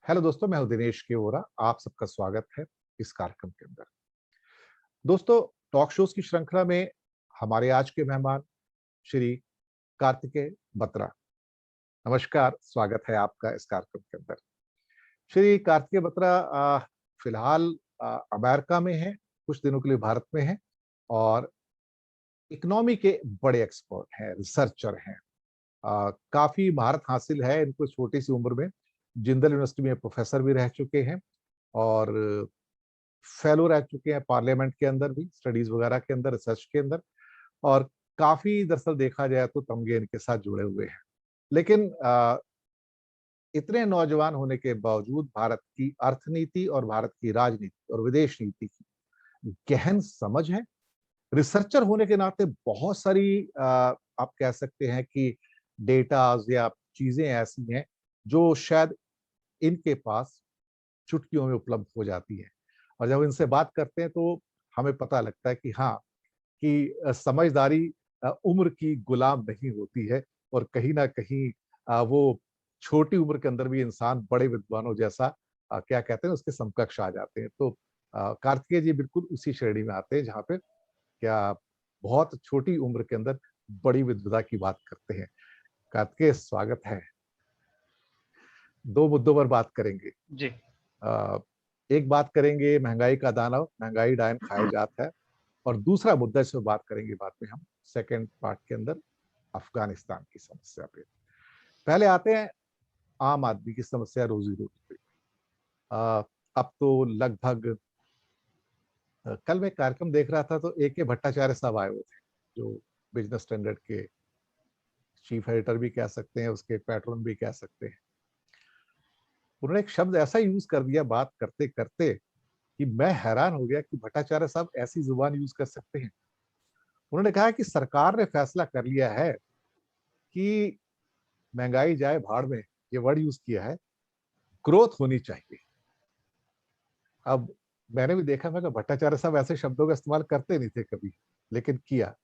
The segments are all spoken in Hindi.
हेलो दोस्तों, मैं हूं दिनेश के वोरा। आप सबका स्वागत है इस कार्यक्रम के अंदर। दोस्तों, टॉक शोज की श्रृंखला में हमारे आज के मेहमान श्री कार्तिकेय बत्रा। नमस्कार, स्वागत है आपका इस कार्यक्रम के अंदर। श्री कार्तिकेय बत्रा फिलहाल अमेरिका में हैं, कुछ दिनों के लिए भारत में हैं और इकोनॉमी के बड़े एक्सपर्ट हैं, रिसर्चर हैं। काफी महारत हासिल है इनको छोटी सी उम्र में। जिंदल यूनिवर्सिटी में प्रोफेसर भी रह चुके हैं और फेलो रह चुके हैं पार्लियामेंट के अंदर भी, स्टडीज वगैरह के अंदर, रिसर्च के अंदर। और काफी दरअसल देखा जाए तो तमगे इनके साथ जुड़े हुए हैं। लेकिन इतने नौजवान होने के बावजूद भारत की अर्थनीति और भारत की राजनीति और विदेश नीति की गहन समझ है। रिसर्चर होने के नाते बहुत सारी आप कह सकते हैं कि डेटाज या चीजें ऐसी हैं जो शायद इनके पास चुटकियों में उपलब्ध हो जाती है। और जब इनसे बात करते हैं तो हमें पता लगता है कि हाँ, कि समझदारी उम्र की गुलाम नहीं होती है और कहीं ना कहीं वो छोटी उम्र के अंदर भी इंसान बड़े विद्वानों जैसा क्या कहते हैं उसके समकक्ष आ जाते हैं। तो कार्तिकेय जी बिल्कुल उसी श्रेणी में आते हैं जहाँ पे क्या बहुत छोटी उम्र के अंदर बड़ी विद्वता की बात करते हैं। कार्तिकेय, स्वागत है। दो मुद्दों पर बात करेंगे। जी। अ, एक बात करेंगे महंगाई का दानव, महंगाई डायन खाए जात है। और दूसरा मुद्दा इस पे बात करेंगे बाद में हम सेकंड पार्ट के अंदर, अफगानिस्तान की समस्या पे। पहले आते हैं आम आदमी की समस्या, रोजी रोटी पे। अब तो लगभग कल मैं कार्यक्रम देख रहा था तो AK भट्टाचार्य साहब आए हुए थे, जो बिजनेस स्टैंडर्ड के चीफ एडिटर भी कह सकते हैं, उसके पैट्रन भी कह सकते हैं। उन्होंने एक शब्द ऐसा यूज कर दिया बात करते करते कि मैं हैरान हो गया कि भट्टाचार्य साहब ऐसी जुबान यूज कर सकते हैं। उन्होंने कहा कि सरकार ने फैसला कर लिया है कि महंगाई जाए भाड़ में, ये वर्ड यूज किया है, ग्रोथ होनी चाहिए। अब मैंने भी देखा, मैं भट्टाचार्य साहब ऐसे शब्दों का इस्तेमाल करते नहीं थे कभी, लेकिन किया।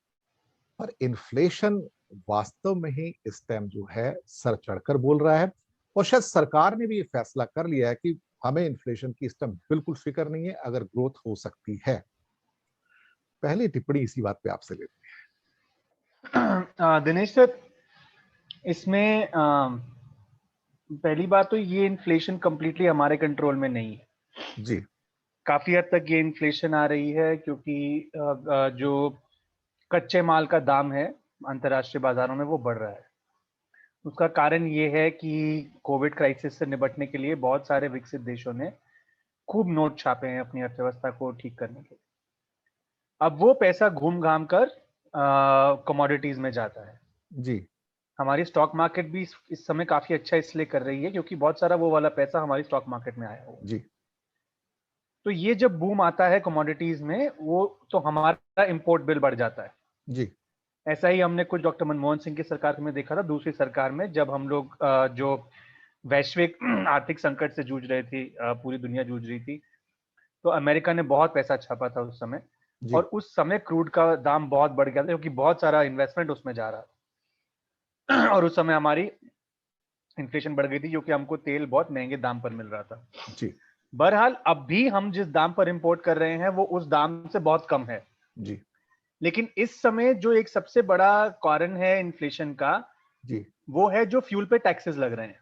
पर इन्फ्लेशन वास्तव में ही इस टाइम जो है सर चढ़कर बोल रहा है। और शायद सरकार ने भी ये फैसला कर लिया है कि हमें इन्फ्लेशन की इस टाइम बिल्कुल फिक्र नहीं है, अगर ग्रोथ हो सकती है। पहली टिप्पणी इसी बात पे आपसे लेते दिनेश सर, इसमें पहली बात तो ये इन्फ्लेशन कंप्लीटली हमारे कंट्रोल में नहीं है। हैं। जी। काफी हद तक ये इन्फ्लेशन आ रही है क्योंकि जो कच्चे माल का दाम है अंतर्राष्ट्रीय बाजारों में वो बढ़ रहा है। उसका कारण ये है कि कोविड क्राइसिस से निपटने के लिए बहुत सारे विकसित देशों ने खूब नोट छापे हैं अपनी अर्थव्यवस्था को ठीक करने के लिए। अब वो पैसा घूम घाम कर कमोडिटीज में जाता है। जी। हमारी स्टॉक मार्केट भी इस समय काफी अच्छा इसलिए कर रही है क्योंकि बहुत सारा वो वाला पैसा हमारी स्टॉक मार्केट में आया हुआ है। जी। तो ये जब बूम आता है कमोडिटीज में, वो तो हमारा इंपोर्ट बिल बढ़ जाता है। जी। ऐसा ही हमने कुछ डॉक्टर मनमोहन सिंह की सरकार में देखा था, दूसरी सरकार में जब हम लोग जो वैश्विक आर्थिक संकट से जूझ रहे थी, पूरी दुनिया जूझ रही थी, तो अमेरिका ने बहुत पैसा छापा था उस समय। जी। और उस समय क्रूड का दाम बहुत बढ़ गया था क्योंकि बहुत सारा इन्वेस्टमेंट उसमें जा रहा था। और उस समय हमारी इन्फ्लेशन बढ़ गई थी क्योंकि हमको तेल बहुत महंगे दाम पर मिल रहा था। जी। बहरहाल अब भी हम जिस दाम पर इंपोर्ट कर रहे हैं वो उस दाम से बहुत कम है। जी। लेकिन इस समय जो एक सबसे बड़ा कारण है इन्फ्लेशन का, जी। वो है जो फ्यूल पे टैक्सेस लग रहे हैं।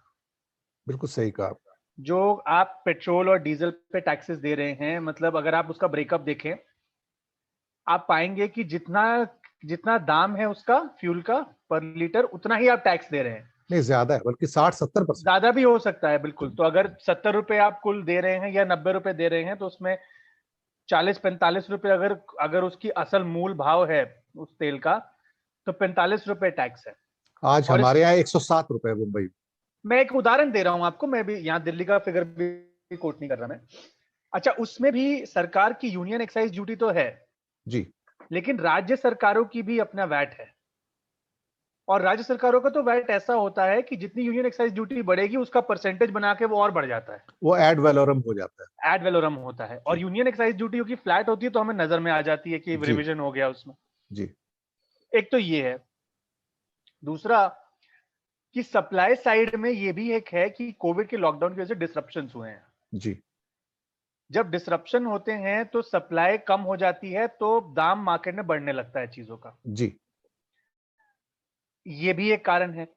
बिल्कुल सही कहा आपने। जो आप पेट्रोल और डीजल पे टैक्सेस दे रहे हैं, मतलब अगर आप उसका ब्रेकअप देखें, आप पाएंगे कि जितना जितना दाम है उसका फ्यूल का पर लीटर, उतना ही आप टैक्स दे रहे हैं। नहीं, ज्यादा है, बल्कि 60-70%। ज्यादा भी हो सकता है, बिल्कुल। तो अगर 70 रुपए आप कुल दे रहे हैं या 90 रुपए दे रहे हैं, तो उसमें 40-45 रुपए अगर अगर उसकी असल मूल भाव है उस तेल का, तो 45 रुपए टैक्स है। आज और इस हमारे यहाँ 107 रुपए मुंबई। मैं एक उदाहरण दे रहा हूं आपको, मैं भी यहाँ दिल्ली का फिगर भी कोट नहीं कर रहा मैं। अच्छा, उसमें भी सरकार की यूनियन एक्साइज ड्यूटी तो है, जी। लेकिन राज्य सरकारों की भी अपना वैट है। और राज्य सरकारों का तो वैट ऐसा होता है कि जितनी यूनियन एक्साइज ड्यूटी बढ़ेगी उसका परसेंटेज बना के वो और बढ़ जाता है। वो एड वैलोरम हो जाता है। एड वेलोरम होता है। और जी। यूनियन एक्साइज ड्यूटी की फ्लैट होती है तो हमें नजर में आ जाती है कि जी। रिविजन हो गया उसमें। जी। एक तो ये है। दूसरा, कि सप्लाई साइड में ये भी एक है कि कोविड के लॉकडाउन की वजह से डिसरप्शंस हुए हैं। जी। जब डिसरप्शन होते हैं तो सप्लाई कम हो जाती है, तो दाम मार्केट में बढ़ने लगता है चीजों का। जी। ये भी एक कारण है।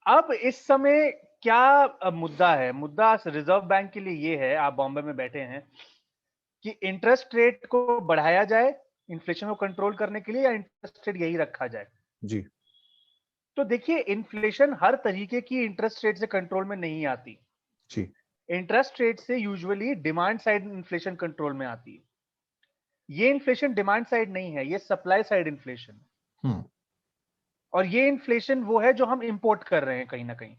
अब इस समय क्या मुद्दा है? मुद्दा रिजर्व बैंक के लिए ये है, आप बॉम्बे में बैठे हैं, कि इंटरेस्ट रेट को बढ़ाया जाए इन्फ्लेशन को कंट्रोल करने के लिए, या इंटरेस्ट रेट यही रखा जाए। जी। तो देखिए, इन्फ्लेशन हर तरीके की इंटरेस्ट रेट से कंट्रोल में नहीं आती। जी। इंटरेस्ट रेट से usually demand side inflation control में आती है। ये इन्फ्लेशन डिमांड साइड नहीं है, ये सप्लाई साइड इन्फ्लेशन। हम्म। और ये इन्फ्लेशन वो है जो हम इंपोर्ट कर रहे हैं कहीं ना कहीं।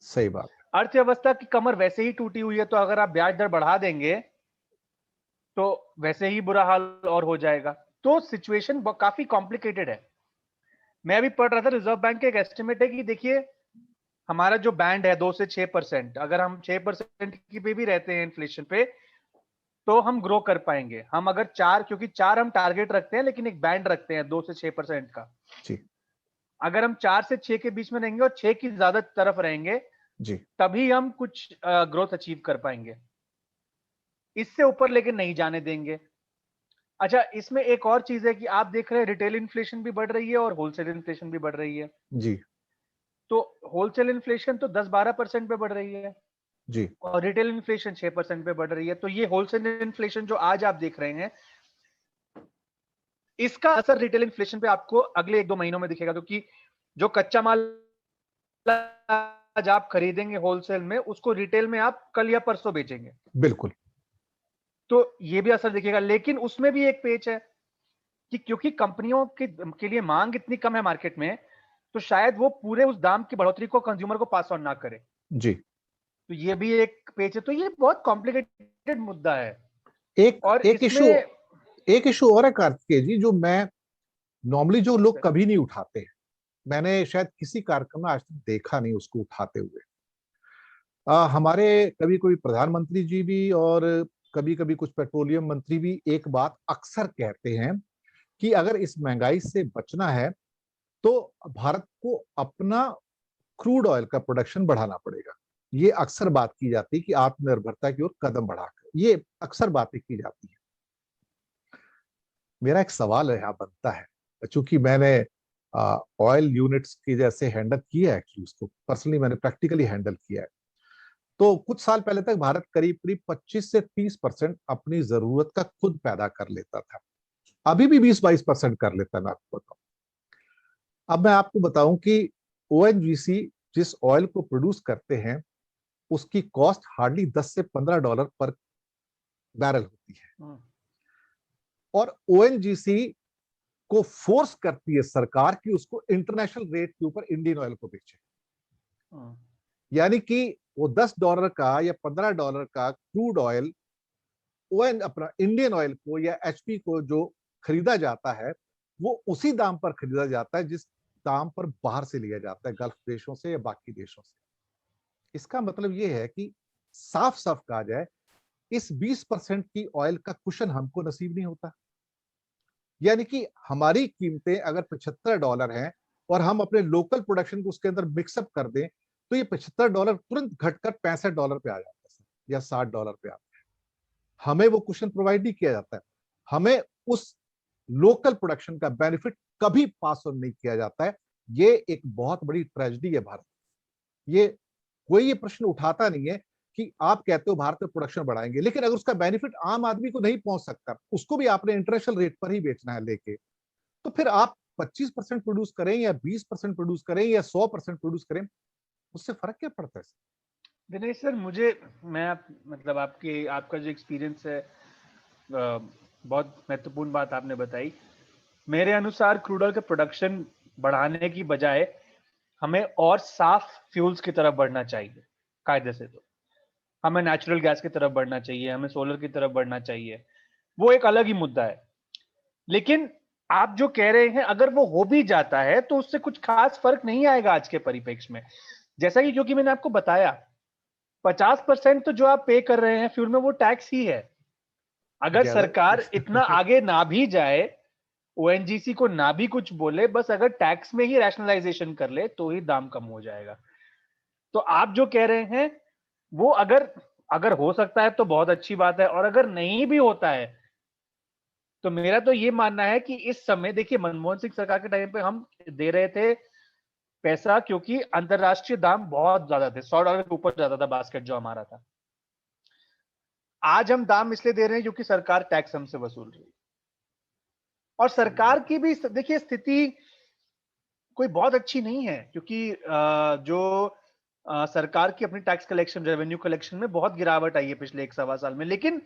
सही बात। अर्थव्यवस्था की कमर वैसे ही टूटी हुई है, तो अगर आप ब्याज दर बढ़ा देंगे तो वैसे ही बुरा हाल और हो जाएगा। तो सिचुएशन काफी कॉम्प्लिकेटेड है। मैं अभी पढ़ रहा था, रिजर्व बैंक का एक एस्टिमेट है कि देखिए, हमारा जो बैंड है 2 से 6%, अगर हम 6% की पे भी रहते हैं इन्फ्लेशन पे, तो हम ग्रो कर पाएंगे। हम अगर 4, क्योंकि 4 हम टारगेट रखते हैं, लेकिन एक बैंड रखते हैं 2 से 6% का। जी। अगर हम 4 से 6 के बीच में रहेंगे और 6 की ज्यादा तरफ रहेंगे, जी। तभी हम कुछ ग्रोथ अचीव कर पाएंगे। इससे ऊपर लेकिन नहीं जाने देंगे। अच्छा, इसमें एक और चीज है कि आप देख रहे हैं रिटेल इन्फ्लेशन भी बढ़ रही है और होलसेल इन्फ्लेशन भी बढ़ रही है। जी। तो होलसेल इन्फ्लेशन तो 10-12% पे बढ़ रही है जी। और रिटेल इन्फ्लेशन 6% पे बढ़ रही है। तो ये होलसेल इन्फ्लेशन जो आज आप देख रहे हैं, इसका असर रिटेल इन्फ्लेशन पे आपको अगले 1-2 महीनों में दिखेगा, क्योंकि जो कच्चा माल आज आप खरीदेंगे होलसेल में, उसको रिटेल में आप कल या परसों बेचेंगे। बिल्कुल। तो ये भी असर दिखेगा। लेकिन उसमें भी एक पेच है कि क्योंकि कंपनियों के लिए मांग इतनी कम है मार्केट में, तो शायद वो पूरे उस दाम की बढ़ोतरी को कंज्यूमर को पास ऑन ना करे। जी। तो ये भी एक पेच है। तो ये बहुत कॉम्प्लिकेटेड मुद्दा है। एक और एक इशू इसमें एक इशू और है कार्तिकेय जी, जो मैं नॉर्मली जो लोग सर, कभी नहीं उठाते हैं, मैंने शायद किसी कार्यक्रम में आज तक देखा नहीं उसको उठाते हुए। हमारे कभी कोई प्रधानमंत्री जी भी और कभी कभी कुछ पेट्रोलियम मंत्री भी एक बात अक्सर कहते हैं कि अगर इस महंगाई से बचना है तो भारत को अपना क्रूड ऑयल का प्रोडक्शन बढ़ाना पड़ेगा। ये अक्सर बात की जाती है कि आत्मनिर्भरता की ओर कदम बढ़ाकर, ये अक्सर बातें की जाती है। मेरा एक सवाल यहाँ बनता है, चूंकि मैंने ऑयल यूनिट्स की जैसे हैंडल किया है, कि उसको पर्सनली मैंने प्रैक्टिकली हैंडल किया है, तो कुछ साल पहले तक भारत करीब करीब 25 से 30% अपनी जरूरत का खुद पैदा कर लेता था। अभी भी 20-22% कर लेता है, मैं आपको बताऊं। अब मैं आपको बताऊं कि ओएनजीसी जिस ऑयल को प्रोड्यूस करते हैं, उसकी कॉस्ट हार्डली 10 से $15 पर बैरल होती है, और ओएनजीसी को फोर्स करती है सरकार कि उसको इंटरनेशनल रेट के ऊपर इंडियन ऑयल को बेचे। यानी कि वो $10 का या $15 का क्रूड ऑयल ओएन अपना इंडियन ऑयल को या एचपी को जो खरीदा जाता है, वो उसी दाम पर खरीदा जाता है जिस दाम पर बाहर से लिया जाता है, गल्फ देशों से या बाकी देशों से। इसका मतलब ये है कि साफ साफ कहा जाए, इस 20% की ऑयल का कुशन हमको नसीब नहीं होता। यानी कि हमारी कीमतें अगर $75 हैं और हम अपने लोकल प्रोडक्शन को उसके अंदर मिक्सअप कर दें, तो ये $75 तुरंत घटकर $65 पे आ जाता है या $60 पे आता है। हमें वो कुशन प्रोवाइड नहीं किया जाता है। हमें उस लोकल प्रोडक्शन का बेनिफिट कभी पास ऑन नहीं किया जाता है। ये एक बहुत बड़ी ट्रेजेडी है भारत। ये कोई ये प्रश्न उठाता नहीं है कि आप कहते हो भारत में प्रोडक्शन बढ़ाएंगे, लेकिन अगर उसका बेनिफिट आम आदमी को नहीं पहुंच सकता, उसको भी आपने इंटरनेशनल रेट पर ही बेचना है लेके, तो फिर आप 25% प्रोड्यूस करें या 20% प्रोड्यूस करें या 100% प्रोड्यूस करें, उससे फर्क क्या पड़ता है? दिनेश सर, मुझे मतलब आपका जो एक्सपीरियंस है, बहुत महत्वपूर्ण बात आपने बताई। मेरे अनुसार क्रूड ऑयल का प्रोडक्शन बढ़ाने की बजाय हमें और साफ फ्यूल्स की तरफ बढ़ना चाहिए। कायदे से तो हमें नेचुरल गैस की तरफ बढ़ना चाहिए, हमें सोलर की तरफ बढ़ना चाहिए। वो एक अलग ही मुद्दा है। लेकिन आप जो कह रहे हैं, अगर वो हो भी जाता है तो उससे कुछ खास फर्क नहीं आएगा आज के परिप्रेक्ष्य में। जैसा कि क्योंकि मैंने आपको बताया, 50% तो जो आप पे कर रहे हैं फ्यूल में, वो टैक्स ही है। अगर ज्यादा सरकार इतना आगे ना भी जाए, ओएनजीसी को ना भी कुछ बोले, बस अगर टैक्स में ही रैशनलाइजेशन कर ले, तो ही दाम कम हो जाएगा। तो आप जो कह रहे हैं वो अगर अगर हो सकता है तो बहुत अच्छी बात है, और अगर नहीं भी होता है तो मेरा तो ये मानना है कि इस समय देखिए मनमोहन सिंह सरकार के टाइम पे हम दे रहे थे पैसा क्योंकि अंतरराष्ट्रीय दाम बहुत ज्यादा थे, $100 के ऊपर जाता था बास्केट जो हमारा था। आज हम दाम इसलिए दे रहे हैं क्योंकि सरकार टैक्स हमसे वसूल रही है, और सही सरकार बात की भी देखिए स्थिति कोई बहुत अच्छी नहीं है, क्योंकि सरकार की अपनी टैक्स कलेक्शन, रेवेन्यू कलेक्शन में बहुत गिरावट आई है पिछले 1 सवा साल में। लेकिन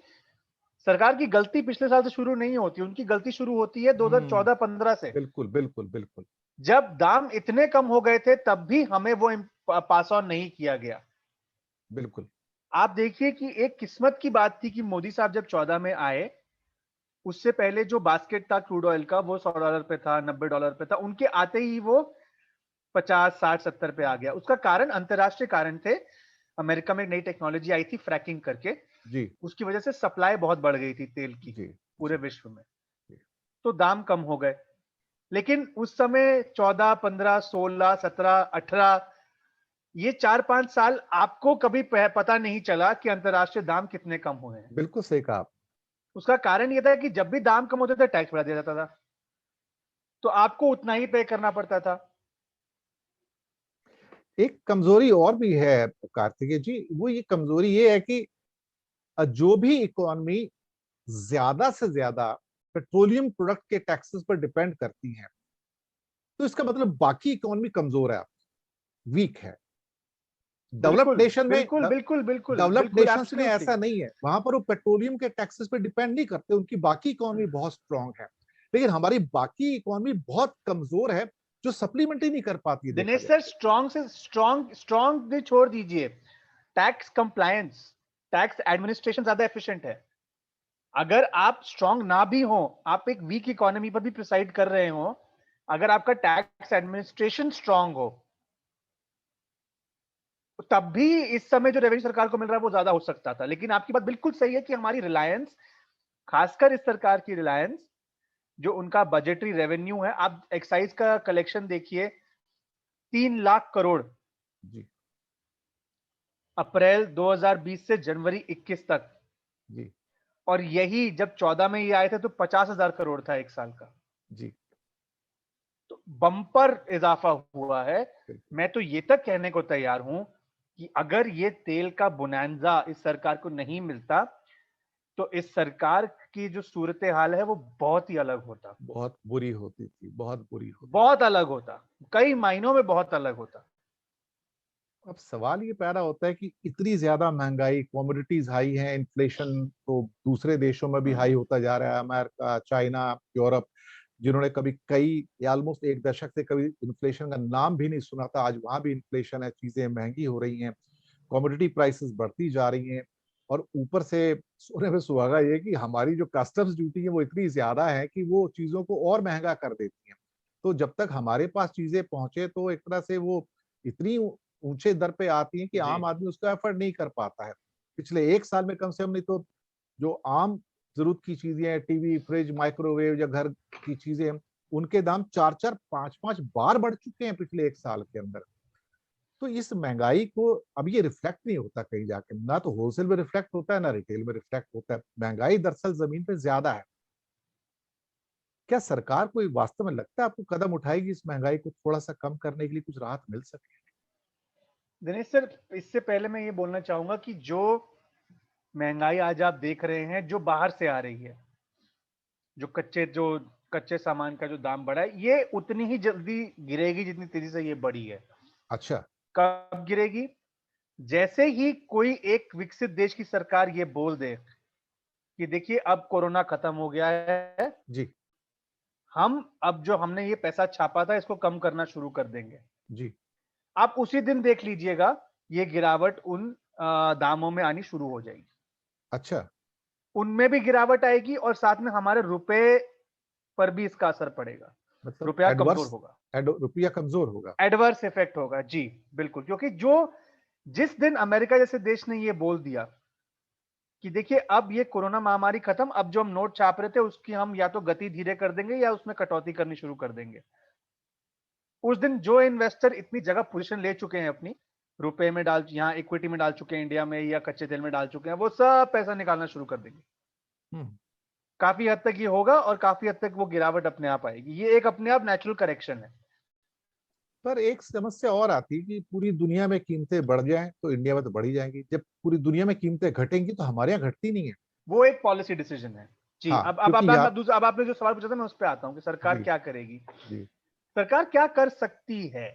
सरकार की गलती पिछले साल से शुरू नहीं होती, उनकी गलती शुरू होती है हम्म 2014-15 से। बिल्कुल बिल्कुल बिल्कुल जब दाम इतने कम हो गए थे तब भी हमें वो पास ऑन नहीं किया गया। बिल्कुल आप देखिए कि एक किस्मत की बात थी कि मोदी साहब जब 14 में आए, उससे पहले जो बास्केट था क्रूड ऑयल का वो $100 पे था, $90 पे था, उनके आते ही वो 50, 60, 70 पे आ गया। उसका कारण अंतरराष्ट्रीय कारण थे। अमेरिका में एक नई टेक्नोलॉजी आई थी फ्रैकिंग करके, जी उसकी वजह से सप्लाई बहुत बढ़ गई थी तेल की जी पूरे जी विश्व में, जी तो दाम कम हो गए। लेकिन उस समय 14, 15, 16, 17, 18, ये 4-5 साल आपको कभी पता नहीं चला कि अंतरराष्ट्रीय दाम कितने कम हुए हैं। बिल्कुल सही कहा आप। उसका कारण यह था कि जब भी दाम कम होते थे टैक्स बढ़ा दिया जाता था, तो आपको उतना ही पे करना पड़ता था। एक कमजोरी और भी है कार्तिकेय जी, वो ये कमजोरी ये है कि जो भी इकोनॉमी ज्यादा से ज्यादा पेट्रोलियम प्रोडक्ट के टैक्सेस पर डिपेंड करती है, तो इसका मतलब बाकी इकोनॉमी कमजोर है, वीक है। डेवलप्ड बिल्कुल, नेशन में बिल्कुल, बिल्कुल, बिल्कुल, डेवलप्ड बिल्कुल, नेशंस में एब्सोल्युटली। ऐसा नहीं है, वहां पर वो पेट्रोलियम के टैक्सेस पे डिपेंड नहीं करते, उनकी बाकी इकोनॉमी बहुत स्ट्रांग है। लेकिन हमारी बाकी इकोनॉमी बहुत कमजोर है, जो सप्लीमेंट ही नहीं कर पाती है, देखा दिनेश जाए सर, तो। स्ट्रांग से स्ट्रांग भी छोड़ दीजिए, टैक्स कंप्लायंस, टैक्स एडमिनिस्ट्रेशन ज्यादा एफिशिएंट है। अगर आप स्ट्रांग ना भी हो, आप एक वीक इकोनॉमी पर भी प्रिसाइड कर रहे हो, अगर आपका टैक्स एडमिनिस्ट्रेशन स्ट्रांग हो, तब भी इस समय जो रेवेन्यू सरकार को मिल रहा है वो ज्यादा हो सकता था। लेकिन आपकी बात बिल्कुल सही है कि हमारी रिलायंस, खासकर इस सरकार की रिलायंस, जो उनका बजटरी रेवेन्यू है, आप एक्साइज का कलेक्शन देखिए, 3 लाख करोड़ जी अप्रैल 2020 से जनवरी 21 तक। जी और यही जब 14 में ये आए थे तो 50,000 करोड़ था एक साल का। जी तो बम्पर इजाफा हुआ है। बिल्कुल। मैं तो ये तक कहने को तैयार हूं कि अगर ये तेल का बुनांजा इस सरकार को नहीं मिलता तो इस सरकार की जो सूरत हाल है वो बहुत ही अलग होता, बहुत बुरी होती थी, बहुत बुरी होती थी। बहुत अलग होता, कई मायनों में बहुत अलग होता। अब सवाल ये पैदा होता है कि इतनी ज्यादा महंगाई, कमोडिटीज हाई हैं, इन्फ्लेशन तो दूसरे देशों में भी हाई होता जा रहा है, अमेरिका, चाइना, यूरोप, जिन्होंने कभी कई या ऑलमोस्ट एक दशक से कभी इन्फ्लेशन का नाम भी नहीं सुना था, आज वहां भी इन्फ्लेशन है, चीजें महंगी हो रही हैं, कमोडिटी प्राइसेस बढ़ती जा रही हैं। और ऊपर से सोने पे सुहागा ये कि हमारी जो कस्टम्स ड्यूटी है वो इतनी ज्यादा है कि वो चीजों को और महंगा कर देती हैं। तो जब तक हमारे पास चीजें पहुंचे तो एक तरह से वो इतनी ऊंचे दर पे आती हैं कि जी, आम आदमी उसका एफर्ट नहीं कर पाता है। पिछले एक साल में कम से कम नहीं तो जो आम जरूरत की चीजें हैं, टीवी, फ्रिज, माइक्रोवेव या घर की चीजें हैं, उनके दाम 4-4, 5-5 बार बढ़ चुके हैं पिछले एक साल के अंदर। तो इस महंगाई को अब ये रिफ्लेक्ट नहीं होता कहीं जाके, ना तो होलसेल में रिफ्लेक्ट होता है ना रिटेल में रिफ्लेक्ट होता है। महंगाई दरअसल जमीन पे ज्यादा है। क्या सरकार को वास्तव में लगता है आपको कदम उठाएगी इस महंगाई को थोड़ा सा कम करने के लिए, कुछ राहत मिल सके? दिनेश सर, इससे पहले मैं ये बोलना चाहूंगा कि जो महंगाई आज आप देख रहे हैं जो बाहर से आ रही है, जो कच्चे सामान का जो दाम बढ़ा है, ये उतनी ही जल्दी गिरेगी जितनी तेजी से ये बढ़ी है। अच्छा। कब गिरेगी? जैसे ही कोई एक विकसित देश की सरकार ये बोल दे कि देखिए अब कोरोना खत्म हो गया है, जी हम अब जो हमने ये पैसा छापा था इसको कम करना शुरू कर देंगे, जी आप उसी दिन देख लीजिएगा ये गिरावट उन दामों में आनी शुरू हो जाएगी। अच्छा। उनमें भी गिरावट आएगी और साथ में हमारे रुपए पर भी इसका असर पड़ेगा, मतलब रुपया कमजोर एडवर्स, होगा, रुपया कमजोर होगा। एडवर्स इफेक्ट होगा। जी बिल्कुल, क्योंकि जो जिस दिन अमेरिका जैसे देश ने ये बोल दिया कि देखिए अब ये कोरोना महामारी खत्म, अब जो हम नोट छाप रहे थे उसकी हम या तो गति धीरे कर देंगे या उसमें कटौती करनी शुरू कर देंगे, उस दिन जो इन्वेस्टर इतनी जगह पोजीशन ले चुके हैं अपनी, रुपए में डाल, यहाँ इक्विटी में डाल चुके हैं इंडिया में, या कच्चे तेल में डाल चुके हैं, वो सब पैसा निकालना शुरू कर देंगे। काफी हद तक ये होगा और काफी हद तक वो गिरावट अपने आप आएगी। ये एक अपने आप नेचुरल करेक्शन है। पर एक समस्या और आती है कि पूरी दुनिया में कीमतें बढ़ जाएं तो इंडिया में तो बढ़ी जाएंगी, जब पूरी दुनिया में कीमतें घटेंगी तो हमारे यहाँ घटती नहीं है। वो एक पॉलिसी डिसीजन है जी। हाँ, अब क्योंकि मैं दूसरा, अब आपने जो सवाल पूछा था मैं उस पर आता हूँ कि सरकार जी क्या करेगी। जी सरकार क्या कर सकती है?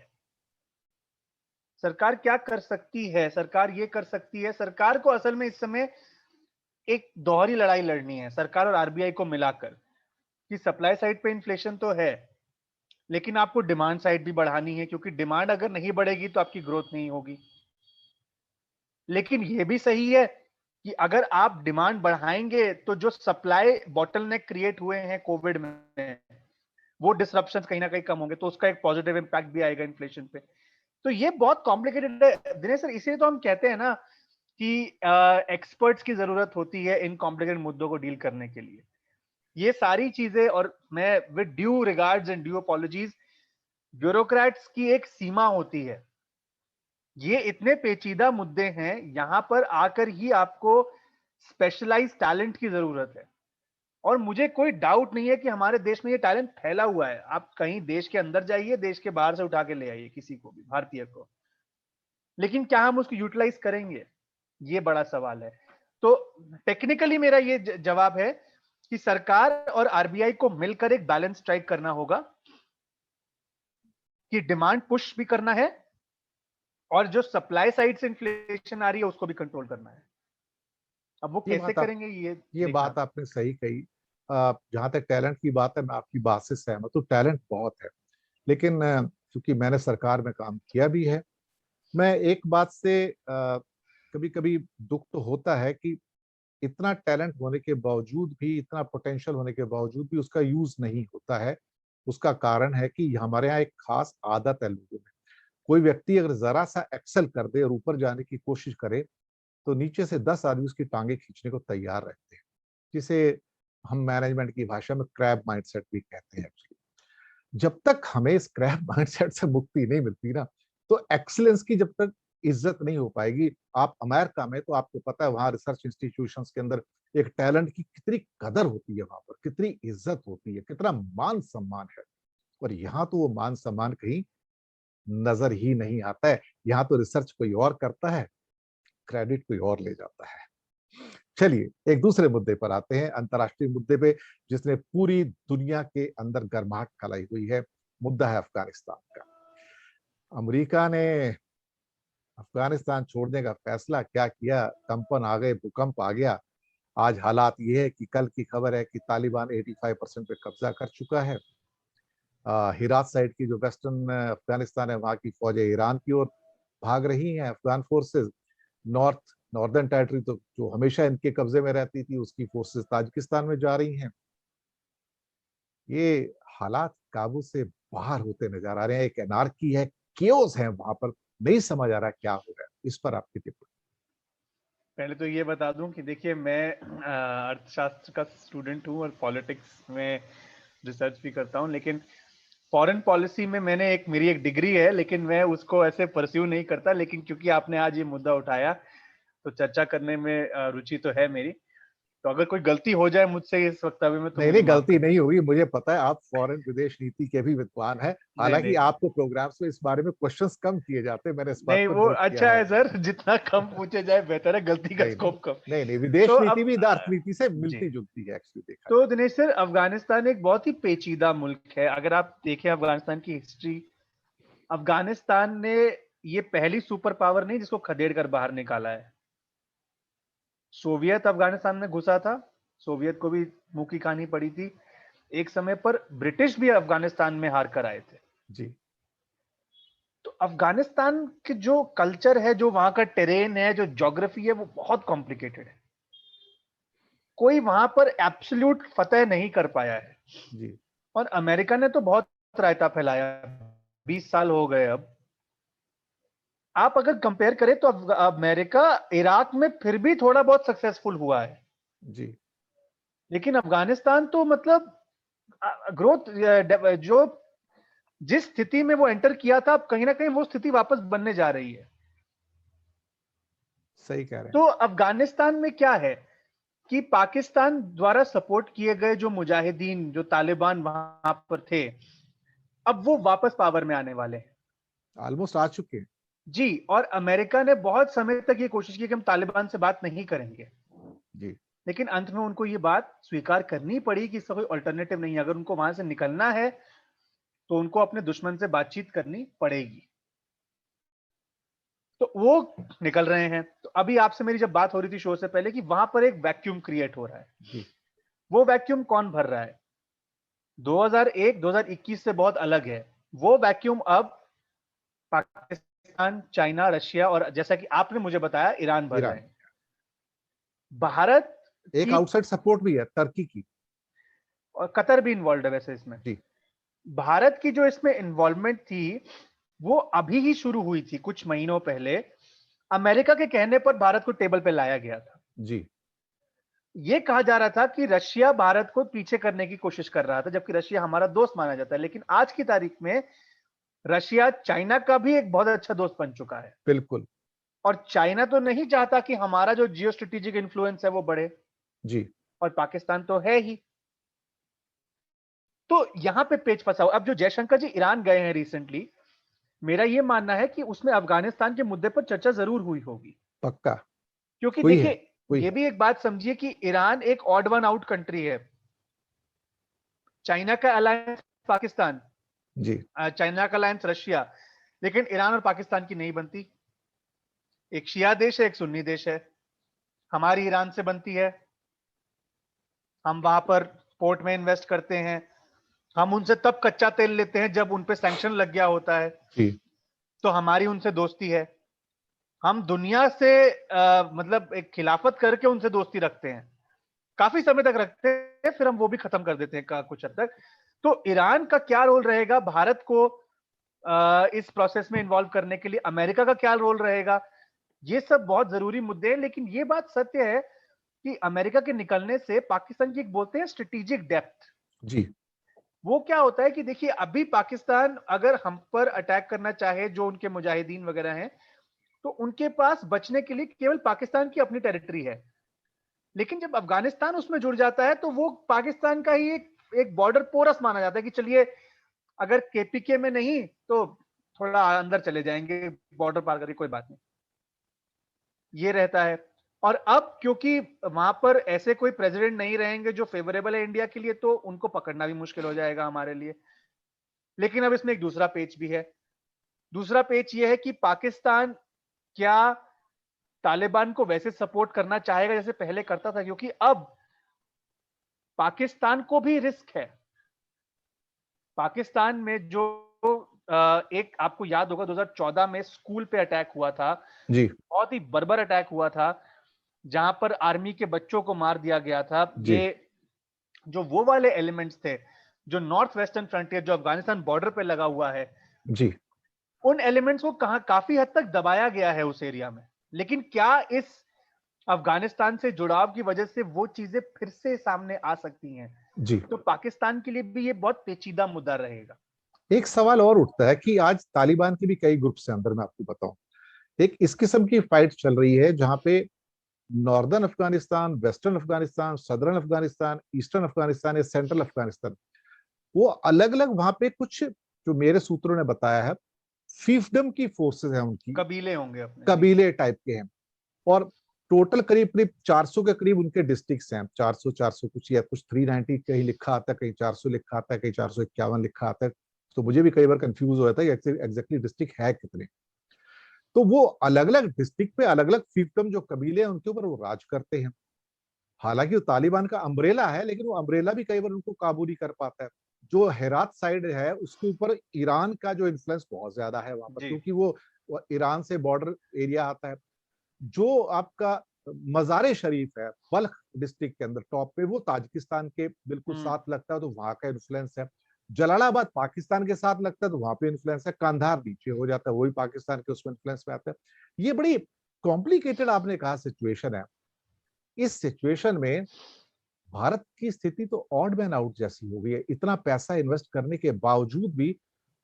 सरकार क्या कर सकती है? सरकार ये कर सकती है, सरकार को असल में इस समय एक दोहरी लड़ाई लड़नी है, सरकार और आरबीआई को मिलाकर, कि सप्लाई साइड पे इन्फ्लेशन तो है, लेकिन आपको डिमांड साइड भी बढ़ानी है, क्योंकि डिमांड अगर नहीं बढ़ेगी तो आपकी ग्रोथ नहीं होगी। लेकिन यह भी सही है कि अगर आप डिमांड बढ़ाएंगे तो जो सप्लाई बॉटलनेक क्रिएट हुए हैं कोविड में, वो डिसरप्शंस कहीं ना कहीं कम होंगे, तो उसका एक पॉजिटिव इंपैक्ट भी आएगा इन्फ्लेशन पे। तो ये बहुत कॉम्प्लिकेटेड है दिनेश सर, इसीलिए तो हम कहते हैं ना कि एक्सपर्ट्स की जरूरत होती है इन कॉम्प्लिकेटेड मुद्दों को डील करने के लिए। ये सारी चीजें, और मैं with due regards and due apologies, bureaucrats की एक सीमा होती है। ये इतने पेचीदा मुद्दे हैं, यहां पर आकर ही आपको स्पेशलाइज टैलेंट की जरूरत है। और मुझे कोई डाउट नहीं है कि हमारे देश में ये टैलेंट फैला हुआ है। आप कहीं देश के अंदर जाइए, देश के बाहर से उठा के ले आइए किसी को भी, भारतीय को, लेकिन क्या हम उसको यूटिलाइज करेंगे, ये बड़ा सवाल है। तो टेक्निकली मेरा ये जवाब है कि सरकार और आरबीआई को मिलकर एक बैलेंस स्ट्राइक करना होगा कि डिमांड पुश भी करना है और जो सप्लाई साइड से इन्फ्लेशन आ रही है उसको भी कंट्रोल करना है। अब वो ये कैसे बात आप करेंगे ये ये देखना। बात आपने सही कही। जहाँ तक टैलेंट की बात है, मैं आपकी बात से सहमत हूँ, टैलेंट बहुत है। लेकिन क्योंकि मैंने सरकार में काम किया भी है, मैं एक बात से कभी कभी दुख तो होता है कि इतना टैलेंट होने के बावजूद भी, इतना पोटेंशियल होने के बावजूद भी उसका यूज नहीं होता है। उसका कारण है कि हमारे यहाँ एक खास आदत है लोगों में। कोई व्यक्ति अगर जरा सा एक्सेल कर दे और ऊपर जाने की कोशिश करे तो नीचे से 10 आदमी उसकी टांगे खींचने को तैयार रहते हैं, जिसे हम मैनेजमेंट की भाषा में क्रैब माइंडसेट भी कहते हैं एक्चुअली। जब तक हमें इस क्रैब माइंडसेट से मुक्ति नहीं मिलती ना, तो एक्सीलेंस की जब तक इज्जत नहीं हो पाएगी। आप अमेरिका में, तो आपको पता है वहां रिसर्च इंस्टीट्यूशंस के अंदर एक टैलेंट की कितनी कदर होती है, वहां पर कितनी इज्जत होती है, कितना मान सम्मान है। और यहाँ तो वो मान सम्मान कहीं नजर ही नहीं आता है। यहाँ तो रिसर्च कोई और करता है, क्रेडिट कोई और ले जाता है। चलिए एक दूसरे मुद्दे पर आते हैं, अंतर्राष्ट्रीय मुद्दे पे, जिसने पूरी दुनिया के अंदर गर्माहट फैलाई हुई है। मुद्दा है अफगानिस्तान का। अमेरिका ने अफगानिस्तान छोड़ने का फैसला क्या किया, कंपन आ गए, भूकंप आ गया। आज हालात ये है कि कल की खबर है कि तालिबान 85% पे कब्जा कर चुका है। हिरात साइड की जो वेस्टर्न अफगानिस्तान है, वहां की फौजें ईरान की ओर भाग रही हैं। अफगान फोर्सेस नॉर्दर्न टेरिटरी, तो जो हमेशा इनके कब्जे में रहती थी, उसकी फोर्सेस ताजिकिस्तान में जा रही हैं। ये हालात काबू से बाहर होते नजर आ रहे हैं। एक एनार्की है, केओस है वहां पर। नहीं समझ आ रहा क्या हो रहा है, इस पर आपकी टिप्पणी। पहले तो ये बता दूं कि देखिए, मैं अर्थशास्त्र का स्टूडेंट हूं और पॉलिटिक्स में रिसर्च भी करता हूं, लेकिन फॉरेन पॉलिसी में मेरी एक डिग्री है, लेकिन मैं उसको ऐसे परस्यू नहीं करता। लेकिन क्योंकि आपने आज ये मुद्दा उठाया, तो चर्चा करने में रुचि तो है मेरी। तो अगर कोई गलती हो जाए मुझसे इस वक्तव्य में तो नहीं मुझे नहीं, माफ गलती कर नहीं दीजिए। होगी, मुझे पता है आप फॉरेन विदेश नीति के भी विद्वान हैं। नहीं हालांकि नहीं आपको प्रोग्राम्स में इस बारे में क्वेश्चंस कम किए जाते हैं, मैंने इस बात नहीं, पर वो नोट किया अच्छा है। है सर, जितना कम पूछे जाए बेहतर है, गलती का नहीं नहीं स्कोप कम। नहीं नहीं, विदेश तो नीति अब भी अर्थनीति से जी, मिलती जुलती है एक्चुअली, देखा तो दिनेश सर, अफगानिस्तान एक बहुत ही पेचीदा मुल्क है। अगर आप देखें अफगानिस्तान की हिस्ट्री, अफगानिस्तान ने, ये पहली सुपर पावर नहीं जिसको खदेड़ कर बाहर निकाला है। सोवियत अफगानिस्तान में घुसा था, सोवियत को भी मुंह की खानी पड़ी थी। एक समय पर ब्रिटिश भी अफगानिस्तान में हार कर आए थे। जी। तो अफगानिस्तान के जो कल्चर है, जो वहां का टेरेन है, जो ज्योग्राफी है, वो बहुत कॉम्प्लिकेटेड है। कोई वहां पर एब्सोल्यूट फतेह नहीं कर पाया है। जी और अमेरिका ने तो बहुत रायता फैलाया, 20 साल हो गए अब। आप अगर कंपेयर करें तो अमेरिका इराक में फिर भी थोड़ा बहुत सक्सेसफुल हुआ है, जी लेकिन अफगानिस्तान तो मतलब ग्रोथ, जो जिस स्थिति में वो एंटर किया था, अब कहीं ना कहीं वो स्थिति वापस बनने जा रही है। सही कह रहे हैं। तो अफगानिस्तान में क्या है कि पाकिस्तान द्वारा सपोर्ट किए गए जो मुजाहिदीन, जो तालिबान वहां पर थे, अब वो वापस पावर में आने वाले हैं। ऑलमोस्ट आ चुके हैं। जी, और अमेरिका ने बहुत समय तक ये कोशिश की कि हम तालिबान से बात नहीं करेंगे, जी। लेकिन अंत में उनको ये बात स्वीकार करनी पड़ी कि इसका कोई अल्टरनेटिव नहीं है। अगर उनको वहां से निकलना है तो उनको अपने दुश्मन से बातचीत करनी पड़ेगी, तो वो निकल रहे हैं। तो अभी आपसे मेरी जब बात हो रही थी शो से पहले कि वहां पर एक वैक्यूम क्रिएट हो रहा है, जी। वो वैक्यूम कौन भर रहा है? 2001 2021 से बहुत अलग है। वो वैक्यूम अब पाकिस्तान, चाइना, रशिया और जैसा कि आपने मुझे बताया ईरान भर रहे ईरान, हैं। भारत एक की आउटसाइड सपोर्ट भी है टर्की की। और कतर भी इन्वॉल्व है वैसे इसमें। जी। भारत की जो इसमें इन्वॉल्वमेंट थी वो अभी ही शुरू हुई थी, कुछ महीनों पहले अमेरिका के कहने पर भारत को टेबल पे लाया गया था। जी। ये कहा जा रहा था कि रशिया भारत को पीछे करने की कोशिश कर रहा था, जबकि रशिया हमारा दोस्त माना जाता है। लेकिन आज की तारीख में रशिया चाइना का भी एक बहुत अच्छा दोस्त बन चुका है, बिल्कुल। और चाइना तो नहीं चाहता कि हमारा जो जियो स्ट्रेटेजिक इन्फ्लुएंस है वो बढ़े, जी। और पाकिस्तान तो है ही। तो यहां पे पेच फंसा हुआ। अब जो जयशंकर जी ईरान गए हैं रिसेंटली, मेरा ये मानना है कि उसमें अफगानिस्तान के मुद्दे पर चर्चा जरूर हुई होगी, पक्का क्योंकि हुई है, देखिए हुई ये है। भी एक बात समझिए कि ईरान एक ऑड वन आउट कंट्री है। चाइना का अलायंस पाकिस्तान, जी। चाइना का अलायंस रशिया, लेकिन ईरान और पाकिस्तान की नहीं बनती। एक शिया देश है, एक सुन्नी देश है। हमारी ईरान से बनती है, हम वहां पर पोर्ट में इन्वेस्ट करते हैं, हम उनसे तब कच्चा तेल लेते हैं जब उन पे सैंक्शन लग गया होता है, जी। तो हमारी उनसे दोस्ती है। हम दुनिया से मतलब एक खिलाफत करके उनसे दोस्ती रखते हैं, काफी समय तक रखते हैं, फिर हम वो भी खत्म कर देते हैं का कुछ हद तक। तो ईरान का क्या रोल रहेगा भारत को इस प्रोसेस में इन्वॉल्व करने के लिए, अमेरिका का क्या रोल रहेगा, ये सब बहुत जरूरी मुद्दे हैं। लेकिन ये बात सत्य है कि अमेरिका के निकलने से पाकिस्तान की एक बोलते हैं स्ट्रेटेजिक डेप्थ, जी। वो क्या होता है कि देखिए अभी पाकिस्तान अगर हम पर अटैक करना चाहे, जो उनके मुजाहिदीन वगैरह हैं, तो उनके पास बचने के लिए केवल पाकिस्तान की अपनी टेरिटरी है। लेकिन जब अफगानिस्तान उसमें जुड़ जाता है तो वो पाकिस्तान का ही एक बॉर्डर पोरस माना जाता है कि चलिए अगर केपीके में नहीं तो थोड़ा अंदर चले जाएंगे, बॉर्डर पार करके कोई बात नहीं, ये रहता है। और अब क्योंकि वहां पर ऐसे कोई प्रेसिडेंट नहीं रहेंगे जो फेवरेबल है इंडिया के लिए, तो उनको पकड़ना भी मुश्किल हो जाएगा हमारे लिए। लेकिन अब इसमें एक दूसरा पेच भी है। दूसरा पेच ये है कि पाकिस्तान क्या तालिबान को वैसे सपोर्ट करना चाहेगा जैसे पहले करता था, क्योंकि अब पाकिस्तान को भी रिस्क है। पाकिस्तान में जो एक आपको याद होगा 2014 में स्कूल पे अटैक हुआ था, जी। बहुत ही बर्बर अटैक हुआ था, जहां पर आर्मी के बच्चों को मार दिया गया था। जी। ये जो वो वाले एलिमेंट्स थे, जो नॉर्थ वेस्टर्न फ्रंटियर जो अफगानिस्तान बॉर्डर पे लगा हुआ है, जी। उन एलिमेंट्स को कहां काफी हद तक दबाया गया है उस एरिया में। लेकिन क्या इस अफगानिस्तान से जुड़ाव की वजह से वो चीजें फिर से सामने आ सकती हैं? जी। तो पाकिस्तान के लिए भी ये बहुत पेचीदा मुद्दा रहेगा। एक सवाल और उठता है कि आज तालिबान के भी कई ग्रुप्स हैं अंदर, मैं आपको बताऊं। एक इस किस्म की फाइट चल रही है जहां पे northern Afghanistan, western Afghanistan, southern Afghanistan, eastern Afghanistan या सेंट्रल अफगानिस्तान, वो अलग अलग वहां पे कुछ, जो मेरे सूत्रों ने बताया है, फीफडम की फोर्सेस हैं उनकी, कबीले होंगे अपने जी। कबीले टाइप के हैं। और टोटल करीब करीब 400 के करीब उनके डिस्ट्रिक्ट्स हैं। 400 400 कुछ, या कुछ 390 कहीं लिखा आता है, कहीं 400 लिखा आता है, कहीं 451 लिखा आता है। तो मुझे भी कई बार कंफ्यूज हो जाता है कि एग्जैक्टली डिस्ट्रिक्ट है कितने। तो वो अलग अलग डिस्ट्रिक्ट पे अलग अलग फीफडम जो कबीले हैं उनके ऊपर वो राज करते हैं। हालांकि वो तालिबान का अम्ब्रेला है, लेकिन वो अम्ब्रेला भी कई बार उनको काबू नहीं कर पाता है। जो हेरात साइड है उसके ऊपर ईरान का जो इन्फ्लुएंस बहुत ज्यादा है वहां पर, जी। क्योंकि वो ईरान से बॉर्डर एरिया आता है। जो आपका मज़ार शरीफ है बल्ख डिस्ट्रिक्ट के अंदर टॉप पे, वो ताजिकिस्तान के बिल्कुल साथ लगता है, तो वहां का इन्फ्लुएंस है। जलालाबाद पाकिस्तान के साथ लगता है, तो वहां पे इन्फ्लुएंस है। कंधार नीचे हो जाता है, वही पाकिस्तान के उसमें इन्फ्लुएंस में आता है। ये बड़ी कॉम्प्लिकेटेड आपने कहा सिचुएशन है। इस सिचुएशन में भारत की स्थिति तो ऑड मैन आउट जैसी हो गई है। इतना पैसा इन्वेस्ट करने के बावजूद भी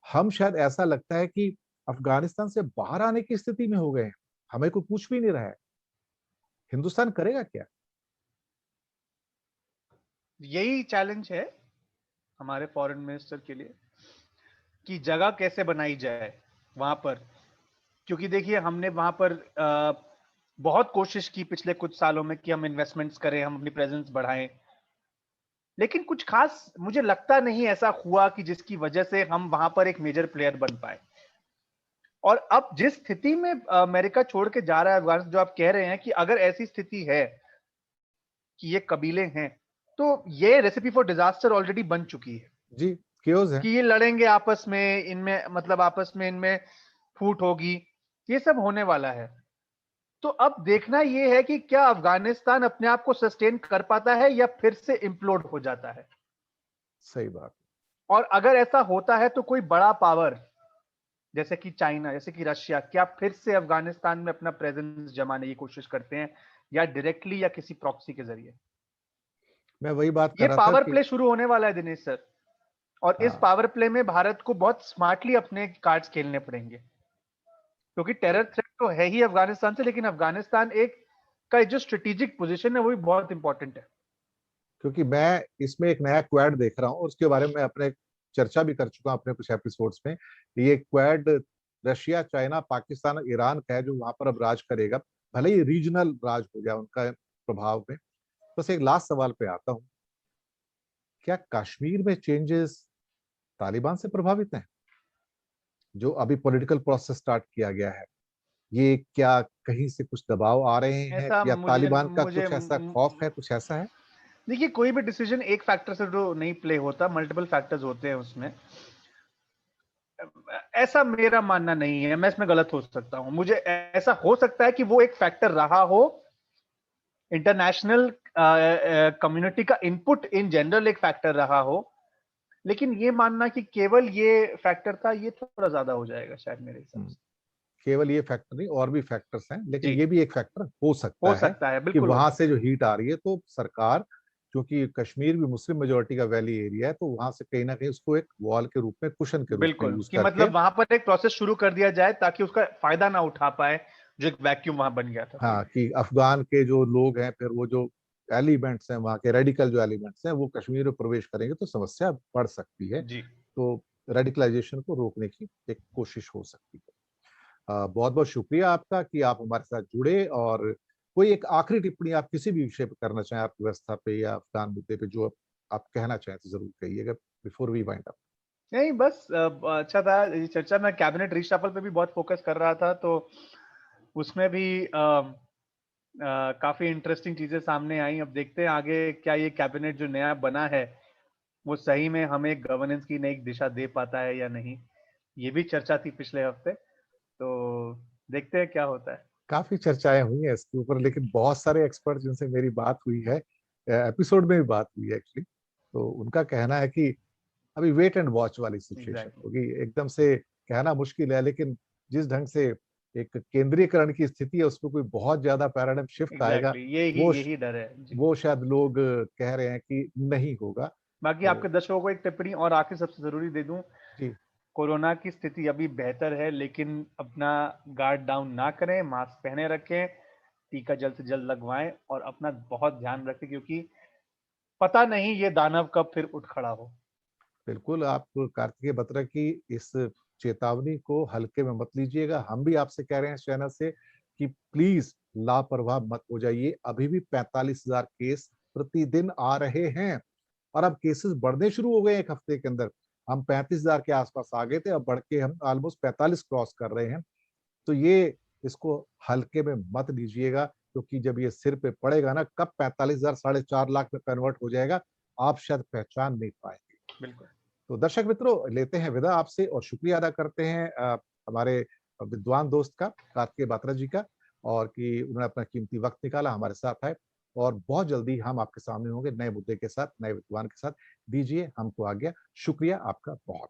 हम शायद, ऐसा लगता है कि अफगानिस्तान से बाहर आने की स्थिति में हो गए हैं। हमें कोई पूछ भी नहीं रहा है। हिंदुस्तान करेगा क्या? यही चैलेंज है हमारे फॉरेन मिनिस्टर के लिए कि जगह कैसे बनाई जाए वहां पर, क्योंकि देखिए हमने वहां पर बहुत कोशिश की पिछले कुछ सालों में कि हम इन्वेस्टमेंट्स करें, हम अपनी प्रेजेंस बढ़ाएं, लेकिन कुछ खास मुझे लगता नहीं ऐसा हुआ कि जिसकी वजह से हम वहां पर एक मेजर प्लेयर बन पाए। और अब जिस स्थिति में अमेरिका छोड़ के जा रहा है अफगानिस्तान, जो आप कह रहे हैं कि अगर ऐसी स्थिति है कि ये कबीले हैं, तो ये रेसिपी फॉर डिजास्टर ऑलरेडी बन चुकी है जी, केओस है। कि ये लड़ेंगे आपस में, इनमें मतलब आपस में इनमें फूट होगी, ये सब होने वाला है। तो अब देखना ये है कि क्या अफगानिस्तान अपने आप को सस्टेन कर पाता है या फिर से इम्प्लोड हो जाता है। सही बात। और अगर ऐसा होता है तो कोई बड़ा पावर जैसे कि चाइना, जैसे कि रशिया, क्या फिर से अफगानिस्तान में अपना प्रेजेंस जमाने की कोशिश करते हैं, या डायरेक्टली या किसी प्रॉक्सी के जरिए। मैं वही बात ये कर रहा था पावर कि प्ले शुरू होने वाला है दिनेश सर, और इस हाँ, पावर प्ले में भारत को बहुत स्मार्टली अपने कार्ड्स खेलने पड़ेंगे, क्योंकि टेरर थ्रेट तो है ही अफगानिस्तान से, लेकिन अफगानिस्तान एक का जो स्ट्रेटेजिक पोजीशन है वो भी बहुत इंपॉर्टेंट है। क्योंकि मैं इसमें एक नया क्वाड देख रहा हूँ और उसके बारे में अपने चर्चा भी कर चुका हूँ अपने कुछ एपिसोड्स में। ये क्वाड रशिया, चाइना, पाकिस्तान और ईरान का है जो वहां पर अब राज करेगा, भले ही रीजनल राज हो गया उनका प्रभाव में। बस एक लास्ट सवाल पे आता हूँ, क्या कश्मीर में चेंजेस तालिबान से प्रभावित हैं? जो अभी पॉलिटिकल प्रोसेस स्टार्ट किया गया है, ये क्या कहीं से कुछ दबाव आ रहे हैं ऐसा या मुझे तालिबान का मुझे कुछ ऐसा खौफ है, कुछ ऐसा है? देखिए, कोई भी डिसीजन एक फैक्टर से तो नहीं प्ले होता, मल्टीपल फैक्टर्स होते हैं उसमें। ऐसा मेरा मानना नहीं है, मैं इसमें गलत हो सकता हूं। मुझे ऐसा हो सकता है कि वो एक फैक्टर रहा हो, इंटरनेशनल कम्युनिटी का इनपुट इन जनरल एक फैक्टर रहा हो, लेकिन ये मानना कि केवल ये फैक्टर था, ये थोड़ा ज्यादा हो जाएगा शायद मेरे हिसाब हम्म, से। केवल ये फैक्टर नहीं, और भी फैक्टर्स हैं, लेकिन जी, ये भी एक फैक्टर हो हो सकता है सकता है, कि बिल्कुल हो वहां से सकता जो है। हीट आ रही है तो सरकार, क्योंकि कश्मीर भी मुस्लिम मेजोरिटी का वैली एरिया है, तो वहां से कहीं ना कहीं उसको एक वॉल के रूप में, कुशन के रूप में बिल्कुल, यूज कि करके, मतलब वहां पर एक प्रोसेस शुरू कर दिया जाए ताकि उसका फायदा ना उठा पाए जो एक वैक्यूम वहां बन गया था हाँ, पहले। कि अफगान के जो लोग हैं, फिर वो जो एलिमेंट्स हैं वहाँ के, रेडिकल जो एलिमेंट्स हैं, वो कश्मीर में प्रवेश करेंगे तो समस्या बढ़ सकती है। जी, तो रेडिकलाइजेशन को रोकने की एक कोशिश हो सकती है। बहुत बहुत शुक्रिया आपका कि आप हमारे साथ जुड़े, और कोई एक आखिरी टिप्पणी आप किसी भी विषय पे करना चाहें, अर्थव्यवस्था पे या अफगान मुद्दे पे, जो आप कहना चाहें तो जरूर कहिएगा बिफोर वी वाइंड अप। नहीं बस अच्छा था ये चर्चा। मैं कैबिनेट रिशफल पे भी बहुत फोकस कर रहा था, तो उसमें भी काफी इंटरेस्टिंग चीजें सामने आई। अब देखते हैं आगे क्या ये कैबिनेट जो नया बना है वो सही में हमें गवर्नेंस की नई दिशा दे पाता है या नहीं। ये भी चर्चा थी पिछले हफ्ते, तो देखते हैं क्या होता है। काफी चर्चाएं हुई हैं इसके ऊपर, लेकिन बहुत सारे एक्सपर्ट जिनसे मेरी बात हुई है, एपिसोड में भी बात हुई है एक्चुअली, तो उनका कहना है कि अभी वेट एंड वॉच वाली सिचुएशन एग्जैक्टली, होगी। एकदम से कहना मुश्किल है, लेकिन जिस ढंग से एक केंद्रीयकरण की स्थिति है, उसमें कोई बहुत ज्यादा पैराडाइम शिफ्ट आएगा, एग्जैक्टली, यही वो यही डर है जी। वो शायद लोग कह रहे हैं कि नहीं होगा। बाकी तो आपके दर्शकों को एक टिप्पणी और आखिर सबसे जरूरी दे दूं। जी, कोरोना की स्थिति अभी बेहतर है, लेकिन अपना गार्ड डाउन ना करें, मास्क पहने रखें, टीका जल्द से जल्द लगवाएं और अपना बहुत ध्यान रखें, क्योंकि पता नहीं ये दानव कब फिर उठ खड़ा हो। बिल्कुल, आप कार्तिकेय बत्रा की इस चेतावनी को हल्के में मत लीजिएगा। हम भी आपसे कह रहे हैं इस चैनल से कि प्लीज लापरवाह मत हो जाइए। अभी भी 45,000 केस प्रतिदिन आ रहे हैं, और अब केसेस बढ़ने शुरू हो गए। एक हफ्ते के अंदर हम 35,000 के आसपास आ गए थे, अब बढ़ के हम ऑलमोस्ट 45 क्रॉस कर रहे हैं। तो ये, इसको हल्के में मत लीजिएगा, क्योंकि जब ये सिर पे पड़ेगा ना, कब 45,000 4.5 लाख में कन्वर्ट हो जाएगा, आप शायद पहचान नहीं पाएंगे। बिल्कुल। तो दर्शक मित्रों, लेते हैं विदा आपसे, और शुक्रिया अदा करते हैं हमारे विद्वान दोस्त का, कार्तिकेय बात्रा जी का, और कि उन्होंने अपना कीमती वक्त निकाला, हमारे साथ आए। और बहुत जल्दी हम आपके सामने होंगे नए मुद्दे के साथ, नए विद्वान के साथ। दीजिए हमको आज्ञा। शुक्रिया आपका बहुत।